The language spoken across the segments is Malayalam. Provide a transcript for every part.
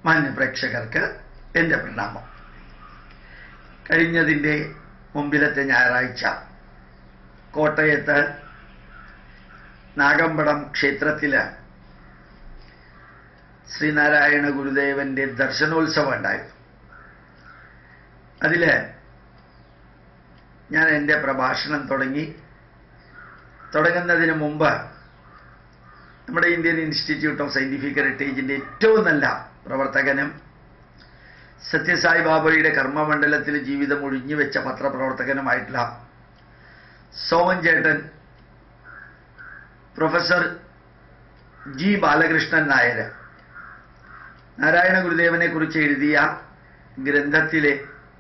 മാന്യ പ്രേക്ഷകർക്ക് എൻ്റെ പ്രണാമം. കഴിഞ്ഞതിൻ്റെ മുമ്പിലത്തെ ഞായറാഴ്ച കോട്ടയത്ത് നാഗമ്പടം ക്ഷേത്രത്തിൽ ശ്രീനാരായണ ഗുരുദേവന്റെ ദർശനോത്സവം ഉണ്ടായിരുന്നു. അതിൽ ഞാൻ എൻ്റെ പ്രഭാഷണം തുടങ്ങുന്നതിന് മുമ്പ് നമ്മുടെ ഇന്ത്യൻ ഇൻസ്റ്റിറ്റ്യൂട്ട് ഓഫ് സയൻറ്റിഫിക് ഹെറിറ്റേജിൻ്റെ ഏറ്റവും നല്ല പ്രവർത്തകനും സത്യസായി ബാബയുടെ കർമ്മമണ്ഡലത്തിൽ ജീവിതം ഒഴിഞ്ഞുവെച്ച പത്രപ്രവർത്തകനുമായിട്ടുള്ള സോമൻ ചേട്ടൻ പ്രൊഫസർ ജി ബാലകൃഷ്ണൻ നായർ നാരായണ ഗുരുദേവനെ കുറിച്ച് എഴുതിയ ഗ്രന്ഥത്തിലെ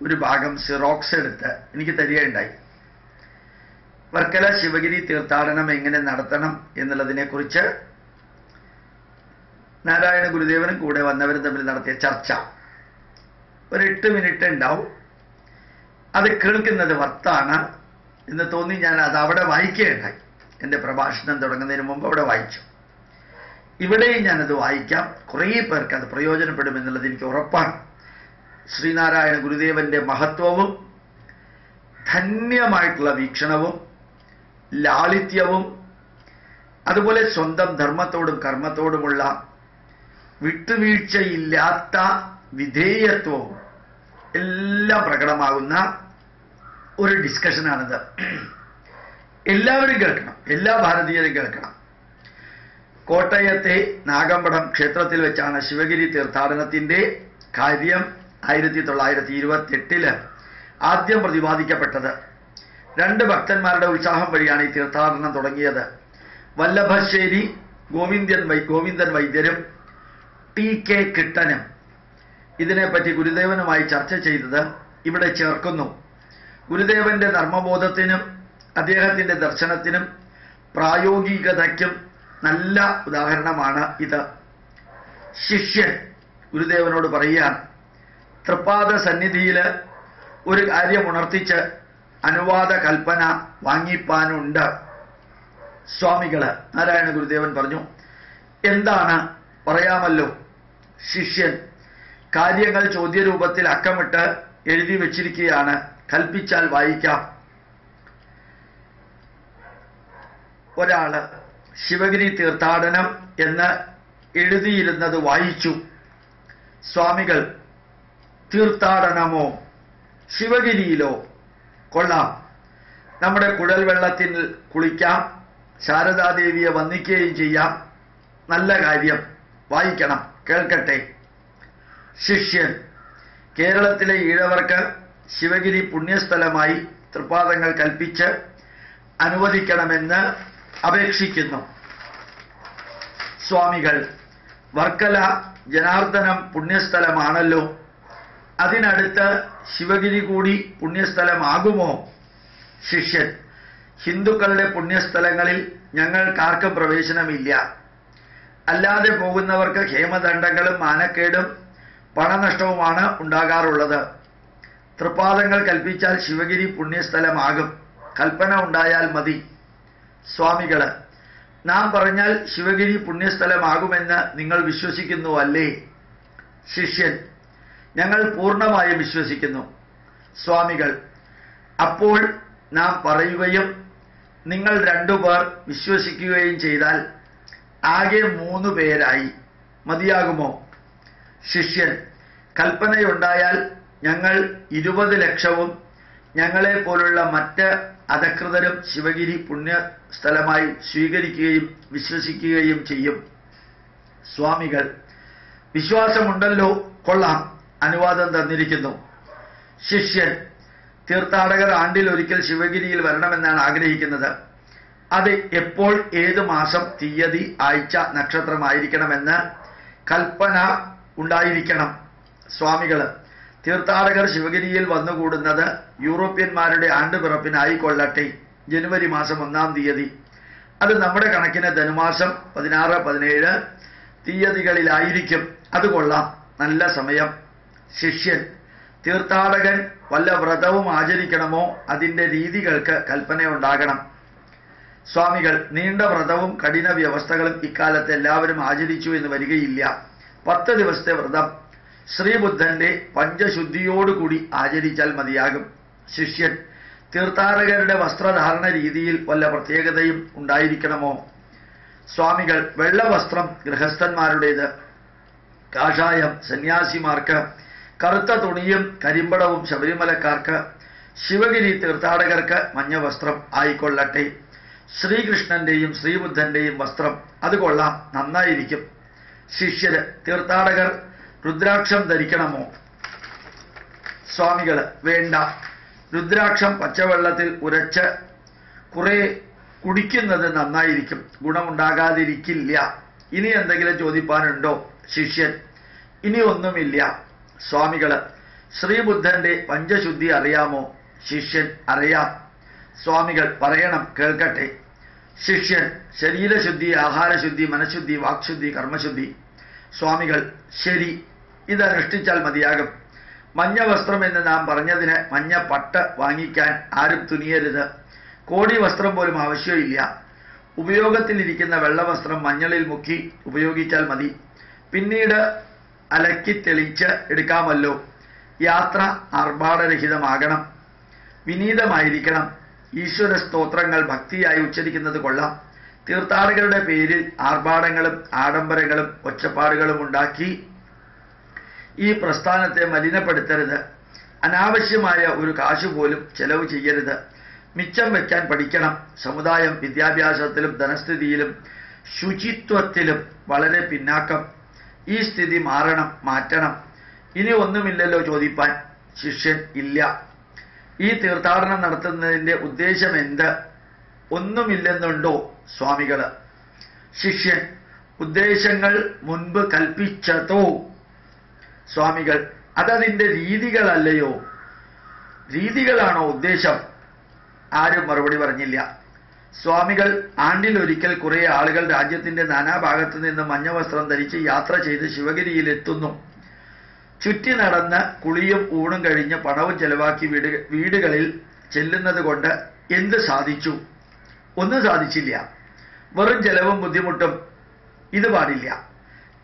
ഒരു ഭാഗം സിറോക്സ് എടുത്ത് എനിക്ക് തരികയുണ്ടായി. വർക്കല ശിവഗിരി തീർത്ഥാടനം എങ്ങനെ നടത്തണം എന്നുള്ളതിനെക്കുറിച്ച് നാരായണ ഗുരുദേവനും കൂടെ വന്നവരും തമ്മിൽ നടത്തിയ ചർച്ച ഒരു 8 മിനിറ്റ് ഉണ്ടാവും. അത് കേൾക്കുന്നത് വർത്താണ് എന്ന് തോന്നി ഞാൻ അത് അവിടെ വായിക്കുകയുണ്ടായി. എൻ്റെ പ്രഭാഷണം തുടങ്ങുന്നതിന് മുമ്പ് അവിടെ വായിച്ചു. ഇവിടെയും ഞാനത് വായിക്കാം. കുറേ പേർക്ക് അത് പ്രയോജനപ്പെടുമെന്നുള്ളത് എനിക്ക് ഉറപ്പാണ്. ശ്രീനാരായണ ഗുരുദേവന്റെ മഹത്വവും ധന്യമായിട്ടുള്ള വീക്ഷണവും ലാളിത്യവും അതുപോലെ സ്വന്തം ധർമ്മത്തോടും കർമ്മത്തോടുമുള്ള വിട്ടുവീഴ്ചയില്ലാത്ത വിധേയത്വവും എല്ലാം പ്രകടമാകുന്ന ഒരു ഡിസ്കഷനാണിത്. എല്ലാവരും കേൾക്കണം, എല്ലാ ഭാരതീയരും കേൾക്കണം. കോട്ടയത്തെ നാഗമ്പടം ക്ഷേത്രത്തിൽ വെച്ചാണ് ശിവഗിരി തീർത്ഥാടനത്തിന്റെ കാര്യം 1928 ആദ്യം പ്രതിപാദിക്കപ്പെട്ടത്. 2 ഭക്തന്മാരുടെ ഉത്സാഹം വഴിയാണ് ഈ തീർത്ഥാടനം തുടങ്ങിയത്. വല്ലഭശ്ശേരി ഗോവിന്ദൻ വൈദ്യരും TK കിട്ടനും ഇതിനെപ്പറ്റി ഗുരുദേവനുമായി ചർച്ച ചെയ്തത് ഇവിടെ ചേർക്കുന്നു. ഗുരുദേവന്റെ ധർമ്മബോധത്തിനും അദ്ദേഹത്തിന്റെ ദർശനത്തിനും പ്രായോഗികതയ്ക്കും നല്ല ഉദാഹരണമാണ് ഇത്. ശിഷ്യൻ ഗുരുദേവനോട് പറയുകയാണ്, തൃപ്പാദ സന്നിധിയിൽ ഒരു കാര്യം ഉണർത്തിച്ച് അനുവാദ കൽപ്പന വാങ്ങിപ്പാനുണ്ട്. സ്വാമികള് നാരായണ ഗുരുദേവൻ പറഞ്ഞു, എന്താണ് പറയാമല്ലോ. ശിഷ്യൻ, കാര്യങ്ങൾ ചോദ്യരൂപത്തിൽ അക്കമിട്ട് എഴുതി വച്ചിരിക്കുകയാണ്, കൽപ്പിച്ചാൽ വായിക്കാം. ഒരാള് ശിവഗിരി തീർത്ഥാടനം എന്ന് എഴുതിയിരുന്നത് വായിച്ചു. സ്വാമികൾ, തീർത്ഥാടനമോ ശിവഗിരിയിലോ? കൊള്ളാം, നമ്മുടെ കുഴൽ വെള്ളത്തിൽ കുളിക്കാം, ശാരദാദേവിയെ വന്ദിക്കുകയും ചെയ്യാം. നല്ല കാര്യം, വായിക്കണം, കേൾക്കട്ടെ. ശിഷ്യൻ, കേരളത്തിലെ ഈഴവർക്ക് ശിവഗിരി പുണ്യസ്ഥലമായി തൃപ്പാദങ്ങൾ കൽപ്പിച്ച് അനുവദിക്കണമെന്ന് അപേക്ഷിക്കുന്നു. സ്വാമികൾ, വർക്കല ജനാർദ്ദനം പുണ്യസ്ഥലമാണല്ലോ, അതിനടുത്ത് ശിവഗിരി കൂടി പുണ്യസ്ഥലമാകുമോ? ശിഷ്യൻ, ഹിന്ദുക്കളുടെ പുണ്യസ്ഥലങ്ങളിൽ ഞങ്ങൾക്കാർക്കും പ്രവേശനമില്ല. അല്ലാതെ പോകുന്നവർക്ക് ഹേമദണ്ഡങ്ങളും മാനക്കേടും പണനഷ്ടവുമാണ് ഉണ്ടാകാറുള്ളത്. തൃപ്പാദങ്ങൾ കൽപ്പിച്ചാൽ ശിവഗിരി പുണ്യസ്ഥലമാകും, കൽപ്പന ഉണ്ടായാൽ മതി. സ്വാമികള്, നാം പറഞ്ഞാൽ ശിവഗിരി പുണ്യസ്ഥലമാകുമെന്ന് നിങ്ങൾ വിശ്വസിക്കുന്നു അല്ലേ? ശിഷ്യൻ, ഞങ്ങൾ പൂർണ്ണമായും വിശ്വസിക്കുന്നു. സ്വാമികൾ, അപ്പോൾ നാം പറയുകയും നിങ്ങൾ 2 പേർ വിശ്വസിക്കുകയും ചെയ്താൽ ആകെ 3 പേരായി, മതിയാകുമോ? ശിഷ്യൻ, കൽപ്പനയുണ്ടായാൽ ഞങ്ങൾ 20 ലക്ഷവും ഞങ്ങളെ പോലുള്ള മറ്റ് അധകൃതരും ശിവഗിരി പുണ്യസ്ഥലമായി സ്വീകരിക്കുകയും വിശ്വസിക്കുകയും ചെയ്യും. സ്വാമികൾ, വിശ്വാസമുണ്ടല്ലോ, കൊള്ളാം, അനുവാദം തന്നിരിക്കുന്നു. ശിഷ്യൻ, തീർത്ഥാടകർ ആണ്ടിൽ ഒരിക്കൽ ശിവഗിരിയിൽ വരണമെന്നാണ് ആഗ്രഹിക്കുന്നത്. അത് എപ്പോൾ, ഏത് മാസം, തീയതി, ആഴ്ച, നക്ഷത്രമായിരിക്കണമെന്ന് കൽപ്പന ഉണ്ടായിരിക്കണം. സ്വാമികൾ, തീർത്ഥാടകർ ശിവഗിരിയിൽ വന്നുകൂടുന്നത് യൂറോപ്യന്മാരുടെ ആണ്ടുപിറപ്പിനായി കൊള്ളട്ടെ, ജനുവരി മാസം 1-ാം തീയതി. അത് നമ്മുടെ കണക്കിന് ധനുമാസം 16, 17 തീയതികളിലായിരിക്കും. അത് കൊള്ളാം, നല്ല സമയം. ശിഷ്യൻ, തീർത്ഥാടകൻ വല്ല വ്രതവും ആചരിക്കണമോ? അതിൻ്റെ രീതികൾക്ക് കൽപ്പനയുണ്ടാകണം. സ്വാമികൾ, നീണ്ട വ്രതവും കഠിന വ്യവസ്ഥകളും ഇക്കാലത്ത് എല്ലാവരും ആചരിച്ചു എന്ന് വരികയില്ല. 10 ദിവസത്തെ വ്രതം ശ്രീബുദ്ധന്റെ പഞ്ചശുദ്ധിയോടുകൂടി ആചരിച്ചാൽ മതിയാകും. ശിഷ്യൻ: തീർത്ഥാടകരുടെ വസ്ത്രധാരണ രീതിയിൽ വല്ല പ്രത്യേകതയും ഉണ്ടായിരിക്കണമോ? സ്വാമികൾ: വെള്ളവസ്ത്രം ഗൃഹസ്ഥന്മാരുടേത്, കാഷായം സന്യാസിമാർക്ക്, കറുത്ത തുണിയും കരിമ്പടവും ശബരിമലക്കാർക്ക്, ശിവഗിരി തീർത്ഥാടകർക്ക് മഞ്ഞ വസ്ത്രം ആയിക്കൊള്ളട്ടെ. ശ്രീകൃഷ്ണന്റെയും ശ്രീബുദ്ധന്റെയും വസ്ത്രം അത് കൊള്ളാം, നന്നായിരിക്കും. ശിഷ്യര്: തീർത്ഥാടകർ രുദ്രാക്ഷം ധരിക്കണമോ? സ്വാമികൾ: വേണ്ട. രുദ്രാക്ഷം പച്ചവെള്ളത്തിൽ ഉരച്ച് കുറെ കുടിക്കുന്നത് നന്നായിരിക്കും, ഗുണമുണ്ടാകാതിരിക്കില്ല. ഇനി എന്തെങ്കിലും ചോദിപ്പാനുണ്ടോ? ശിഷ്യൻ: ഇനി ഒന്നുമില്ല. സ്വാമികൾ: ശ്രീബുദ്ധന്റെ പഞ്ചശുദ്ധി അറിയാമോ? ശിഷ്യൻ: അറിയാം. സ്വാമികൾ: പറയണം, കേൾക്കട്ടെ. ശിഷ്യൻ: ശരീരശുദ്ധി, ആഹാരശുദ്ധി, മനഃശുദ്ധി, വാക്ശുദ്ധി, കർമ്മശുദ്ധി. സ്വാമികൾ: ശരി, ഇതനുഷ്ഠിച്ചാൽ മതിയാകും. മഞ്ഞ വസ്ത്രം എന്ന് നാം പറഞ്ഞതിന് മഞ്ഞ പട്ട് വാങ്ങിക്കാൻ ആരും തുനിയരുത്. കോടി വസ്ത്രം പോലും ആവശ്യമില്ല. ഉപയോഗത്തിലിരിക്കുന്ന വെള്ളവസ്ത്രം മഞ്ഞളിൽ മുക്കി ഉപയോഗിച്ചാൽ മതി. പിന്നീട് അലക്കി തെളിച്ച് എടുക്കാമല്ലോ. യാത്ര ആർഭാടരഹിതമാകണം, വിനീതമായിരിക്കണം. ഈശ്വര സ്തോത്രങ്ങൾ ഭക്തിയായി ഉച്ചരിക്കുന്നത് കൊള്ളാം. തീർത്ഥാടകരുടെ പേരിൽ ആർഭാടങ്ങളും ആഡംബരങ്ങളും ഒച്ചപ്പാടുകളും ഉണ്ടാക്കി ഈ പ്രസ്ഥാനത്തെ മലിനപ്പെടുത്തരുത്. അനാവശ്യമായ ഒരു കാശ് പോലും ചെലവ് ചെയ്യരുത്. മിച്ചം വെക്കാൻ പഠിക്കണം. സമുദായം വിദ്യാഭ്യാസത്തിലും ധനസ്ഥിതിയിലും ശുചിത്വത്തിലും വളരെ പിന്നാക്കം. ഈ സ്ഥിതി മാറ്റണം. ഇനി ഒന്നുമില്ലല്ലോ ചോദിപ്പാൻ? ശിഷ്യൻ: ഇല്ല. ഈ തീർത്ഥാടനം നടത്തുന്നതിൻ്റെ ഉദ്ദേശം എന്ത്? ഒന്നുമില്ലെന്നുണ്ടോ? സ്വാമികൾ: ശിഷ്യൻ: ഉദ്ദേശങ്ങൾ മുൻപ് കൽപ്പിച്ചതോ? സ്വാമികൾ: അതതിൻ്റെ രീതികളല്ലയോ? രീതികളാണോ ഉദ്ദേശം? ആരും മറുപടി പറഞ്ഞില്ല. സ്വാമികൾ: ആണ്ടിലൊരിക്കൽ കുറേ ആളുകൾ രാജ്യത്തിന്റെ നാനാഭാഗത്തു നിന്ന് മഞ്ഞ വസ്ത്രം ധരിച്ച് യാത്ര ചെയ്ത് ശിവഗിരിയിൽ എത്തുന്നു. ചുറ്റി നടന്ന് കുളിയും ഊണും കഴിഞ്ഞ് പണവും ചെലവാക്കി വീടുകളിൽ ചെല്ലുന്നത് കൊണ്ട് എന്ത് സാധിച്ചു? ഒന്നും സാധിച്ചില്ല. വെറും ചെലവും ബുദ്ധിമുട്ടും. ഇത് പാടില്ല.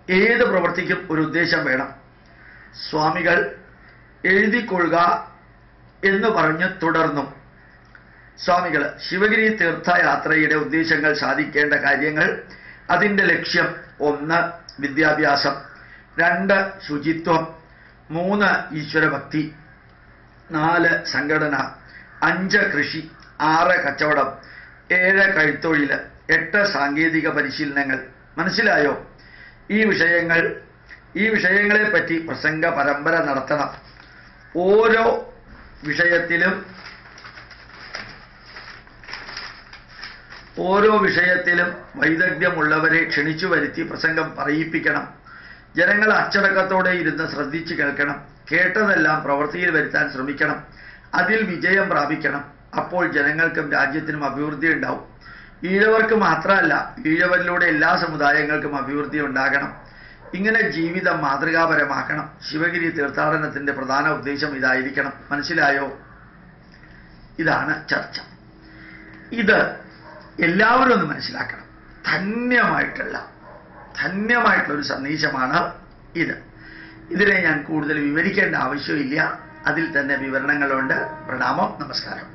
ഏത് പ്രവൃത്തിക്കും ഒരു ഉദ്ദേശം വേണം. സ്വാമികൾ എഴുതിക്കൊള്ളുക എന്ന് പറഞ്ഞ് തുടർന്നു. സ്വാമികൾ: ശിവഗിരി തീർത്ഥയാത്രയുടെ ഉദ്ദേശങ്ങൾ, സാധിക്കേണ്ട കാര്യങ്ങൾ, അതിൻ്റെ ലക്ഷ്യം: 1. വിദ്യാഭ്യാസം, 2. ശുചിത്വം, 3. ഈശ്വരഭക്തി, 4. സംഘടന, 5. കൃഷി, 6. കച്ചവടം, 7. കൈത്തൊഴിൽ, 8. സാങ്കേതിക പരിശീലനങ്ങൾ. മനസ്സിലായോ? ഈ വിഷയങ്ങളെപ്പറ്റി പ്രസംഗ പരമ്പര നടത്തണം. ഓരോ വിഷയത്തിലും വൈദഗ്ധ്യമുള്ളവരെ ക്ഷണിച്ചു വരുത്തി പ്രസംഗം പറയിപ്പിക്കണം. ജനങ്ങൾ അച്ചടക്കത്തോടെ ഇരുന്ന് ശ്രദ്ധിച്ചു കേൾക്കണം. കേട്ടതെല്ലാം പ്രവൃത്തിയിൽ വരുത്താൻ ശ്രമിക്കണം. അതിൽ വിജയം പ്രാപിക്കണം. അപ്പോൾ ജനങ്ങൾക്കും രാജ്യത്തിനും അഭിവൃദ്ധി ഉണ്ടാവും. ഈഴവർക്ക് മാത്രമല്ല, ഈഴവരിലൂടെ എല്ലാ സമുദായങ്ങൾക്കും അഭിവൃദ്ധി ഉണ്ടാകണം. ഇങ്ങനെ ജീവിതം മാതൃകാപരമാക്കണം. ശിവഗിരി തീർത്ഥാടനത്തിന്റെ പ്രധാന ഉദ്ദേശം ഇതായിരിക്കണം. മനസ്സിലായോ? ഇതാണ് ചർച്ച. ഇത് എല്ലാവരും ഒന്ന് മനസ്സിലാക്കണം. ധന്യമായിട്ടുള്ള ഒരു സന്ദേശമാണ് ഇത്. ഇതിനെ ഞാൻ കൂടുതൽ വിവരിക്കേണ്ട ആവശ്യമില്ല. അതിൽ തന്നെ വിവരണങ്ങളുണ്ട്. പ്രണാമം, നമസ്കാരം.